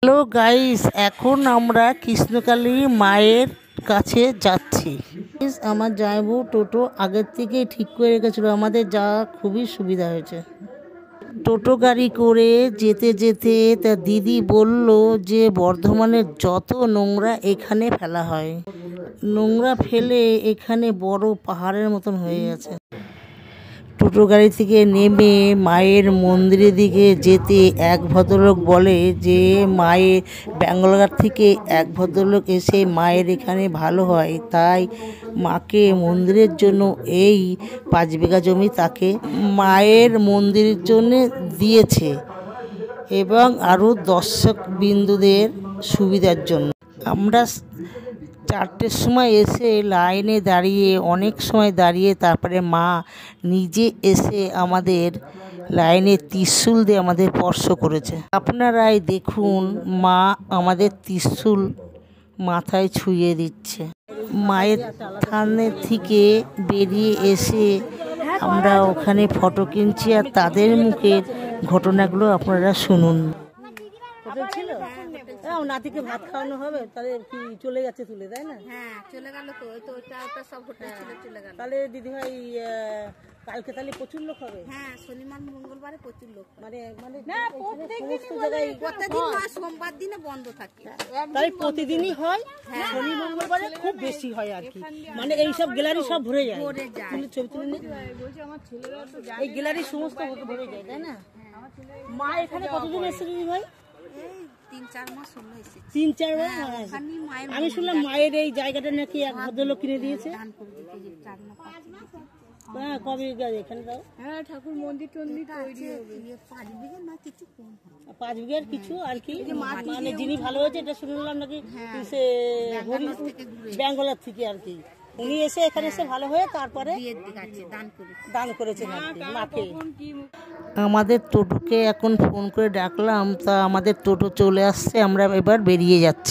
Hello guys, এখন আমরা কৃষ্ণকালী মায়ের কাছে যাচ্ছি। আমার জামাইবু টোটো আগের থেকেই ঠিক করে রেখেছিল, আমাদের যাওয়া খুবই সুবিধা হয়েছে। টোটো গাড়ি করে যেতে যেতে তা দিদি বলল যে বর্ধমানের যত নোংরা এখানে ফেলা হয়, নোংরা ফেলে এখানে বড় পাহাড়ের মতন হয়ে গেছে। টোটো গাড়ি থেকে নেমে মায়ের মন্দিরের দিকে যেতে এক ভদ্রলোক বলে যে মায়ের ব্যাঙ্গালোর থেকে এক ভদ্রলোক এসে মায়ের এখানে ভালো হয়, তাই মাকে মন্দিরের জন্য এই 5 বিঘা জমি তাকে মায়ের মন্দিরের জন্য দিয়েছে এবং আরও দর্শক বিন্দুদের সুবিধার জন্য। আমরা 4টের সময় এসে লাইনে দাঁড়িয়ে অনেক সময় দাঁড়িয়ে তারপরে মা নিজে এসে আমাদের লাইনে ত্রিশূল দিয়ে আমাদের স্পর্শ করেছে। আপনারাই দেখুন, মা আমাদের ত্রিশূল মাথায় ছুঁয়ে দিচ্ছে। মায়ের থানের থেকে বেরিয়ে এসে আমরা ওখানে ফটো কিনছি, আর তাদের মুখের ঘটনাগুলো আপনারা শুনুন। ছিল নাতিকে ভাত খাওয়ানো হবে, তাহলে কি চলে যাচ্ছে তুলে, তাই না? হ্যাঁ চলে গেল তো, ওই তো ওটা সব হোটেল ছিল, চলে গেল। তাহলে দিদিভাই কালকে তাহলে প্রচুর লোক হবে? হ্যাঁ শনিবার মঙ্গলবারে প্রচুর লোক, মানে সমস্ত জায়গায় প্রতিদিন না, সোমবার দিনে বন্ধ থাকে। তাই প্রতিদিনই হয়, শনি মঙ্গলবারে খুব বেশি হয় আর কি। মানে এইসব গ্যালারি সব ভরে যায়, ছবি তুলে নিয়ে এই গ্যালারি সমস্ত ভরে যায়, তাই না? মা এখানে কতদিন এসেছে দিদিভাই? 3-4 মাস হলো এসেছে। 3-4 মাস। আমি শুনলাম মায়ের এই জায়গাটা নাকি এক ভদ্রলোক কিনে দিয়েছে। হ্যাঁ, কবে এখানে দাও? হ্যাঁ ঠাকুর মন্দির টন্দির তৈরি হবে। 5 বিঘা না কিছু কম, 5 বিঘার কিছু আর কি। মানে যিনি ভালো হয়েছে এটা শুনলাম নাকি সে ব্যাঙ্গালোর থেকে আর কি, উনি এসে এখানে এসে ভালো হয়ে তারপরে দান করেছেন আর কি মাকে। আমাদের টোটোকে এখন ফোন করে ডাকলাম, তা আমাদের টোটো চলে আসছে, আমরা এবার বেরিয়ে যাচ্ছি।